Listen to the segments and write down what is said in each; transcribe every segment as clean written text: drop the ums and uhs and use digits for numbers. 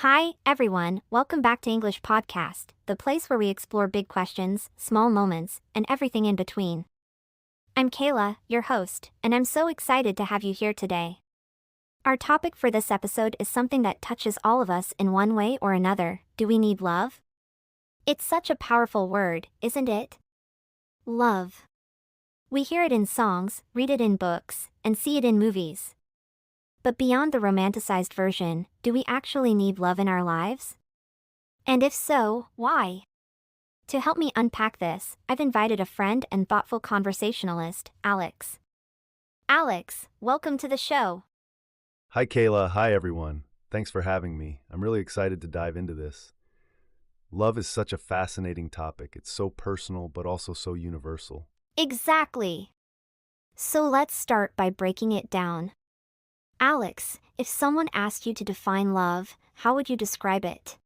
Hi, everyone. Welcome back to English Podcast, the place where we explore big questions, small moments, and everything in between. I'm Kayla, your host, and I'm so excited to have you here today. Our topic for this episode is something that touches all of us in one way or another. Do we need love? It's such a powerful word, isn't it? Love. We hear it in songs, read it in books, and see it in movies. But beyond the romanticized version, do we actually need love in our lives? And if so, why? To help me unpack this, I've invited a friend and thoughtful conversationalist, Alex. Alex, welcome to the show. Hi, Kayla. Hi, everyone. Thanks for having me. I'm really excited to dive into this. Love is such a fascinating topic. It's so personal, but also so universal. Exactly. So let's start by breaking it down. Alex, if someone asked you to define love, how would you describe it?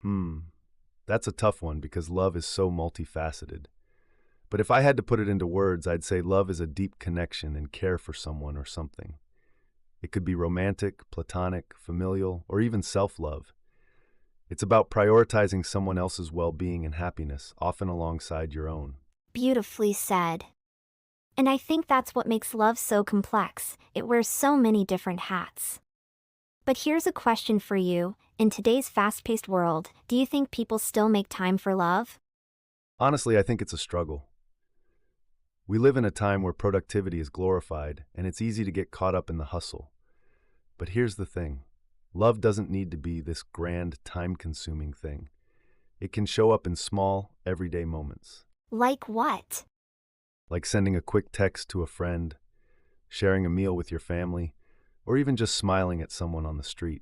Hmm, that's a tough one because love is so multifaceted. But if I had to put it into words, I'd say love is a deep connection and care for someone or something. It could be romantic, platonic, familial, or even self-love. It's about prioritizing someone else's well-being and happiness, often alongside your own. Beautifully said. And I think that's what makes love so complex. It wears so many different hats. But here's a question for you. In today's fast-paced world, do you think people still make time for love? Honestly, I think it's a struggle. We live in a time where productivity is glorified, and it's easy to get caught up in the hustle. But here's the thing. Love doesn't need to be this grand, time-consuming thing. It can show up in small, everyday moments, Like what? like sending a quick text to a friend, sharing a meal with your family, or even just smiling at someone on the street.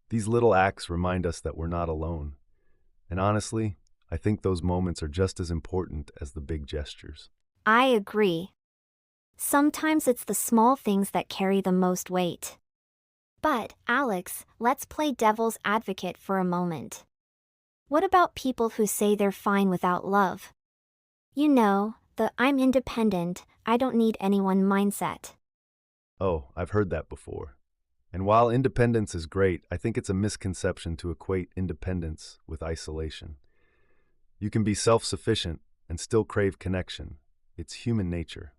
These little acts remind us that we're not alone. And honestly, I think those moments are just as important as the big gestures. I agree. Sometimes it's the small things that carry the most weight. But, Alex, let's play devil's advocate for a moment. What about people who say they're fine without love? You know, the I'm independent, I don't need anyone mindset. Oh, I've heard that before. And while independence is great, I think it's a misconception to equate independence with isolation. You can be self-sufficient and still crave connection. It's human nature.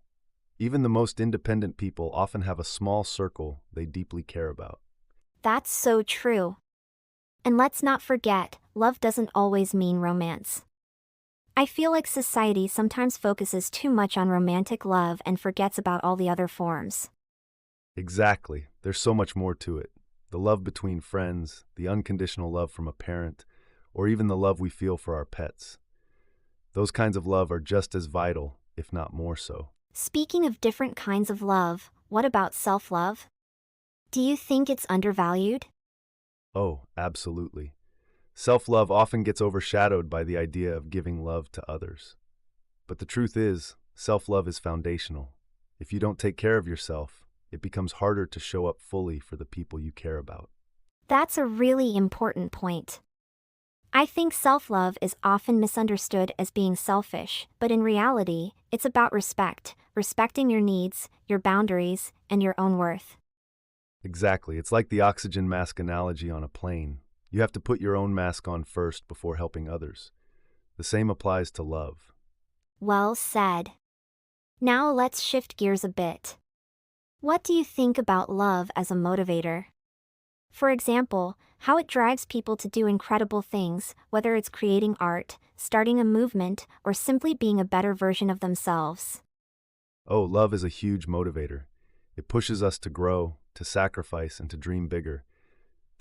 Even the most independent people often have a small circle they deeply care about. That's so true. And let's not forget, love doesn't always mean romance. I feel like society sometimes focuses too much on romantic love and forgets about all the other forms. Exactly. There's so much more to it. The love between friends, the unconditional love from a parent, or even the love we feel for our pets. Those kinds of love are just as vital, if not more so. Speaking of different kinds of love, what about self-love? Do you think it's undervalued? Oh, absolutely. Self-love often gets overshadowed by the idea of giving love to others. But the truth is, self-love is foundational. If you don't take care of yourself, it becomes harder to show up fully for the people you care about. That's a really important point. I think self-love is often misunderstood as being selfish, but in reality, it's about respect, respecting your needs, your boundaries, and your own worth. Exactly. It's like the oxygen mask analogy on a plane. You have to put your own mask on first before helping others. The same applies to love. Well said. Now let's shift gears a bit. What do you think about love as a motivator? For example, how it drives people to do incredible things, whether it's creating art, starting a movement, or simply being a better version of themselves. Oh, love is a huge motivator. It pushes us to grow, to sacrifice, and to dream bigger.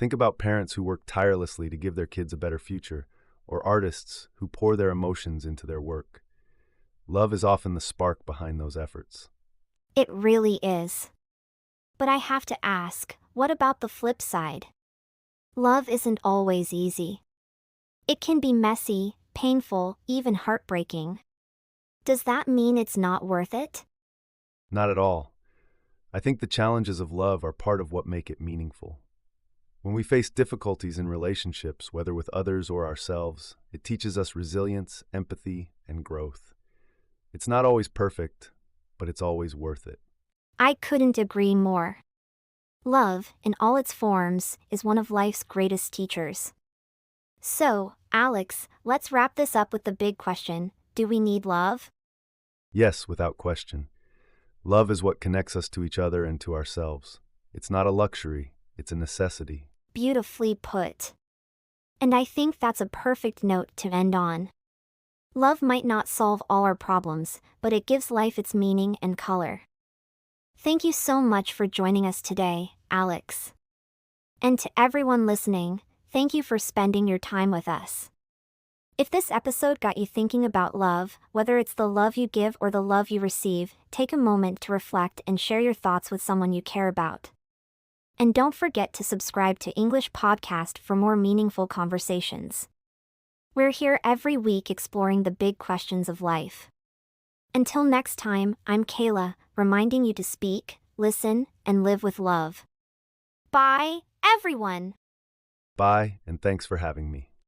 Think about parents who work tirelessly to give their kids a better future, or artists who pour their emotions into their work. Love is often the spark behind those efforts. It really is. But I have to ask, what about the flip side? Love isn't always easy. It can be messy, painful, even heartbreaking. Does that mean it's not worth it? Not at all. I think the challenges of love are part of what make it meaningful. When we face difficulties in relationships, whether with others or ourselves, it teaches us resilience, empathy, and growth. It's not always perfect, but it's always worth it. I couldn't agree more. Love, in all its forms, is one of life's greatest teachers. So, Alex, let's wrap this up with the big question: do we need love? Yes, without question. Love is what connects us to each other and to ourselves. It's not a luxury, it's a necessity. Beautifully put. And I think that's a perfect note to end on. Love might not solve all our problems, but it gives life its meaning and color. Thank you so much for joining us today, Alex. And to everyone listening, thank you for spending your time with us. If this episode got you thinking about love, whether it's the love you give or the love you receive, take a moment to reflect and share your thoughts with someone you care about. And don't forget to subscribe to English Podcast for more meaningful conversations. We're here every week exploring the big questions of life. Until next time, I'm Kayla, reminding you to speak, listen, and live with love. Bye, everyone! Bye, and thanks for having me.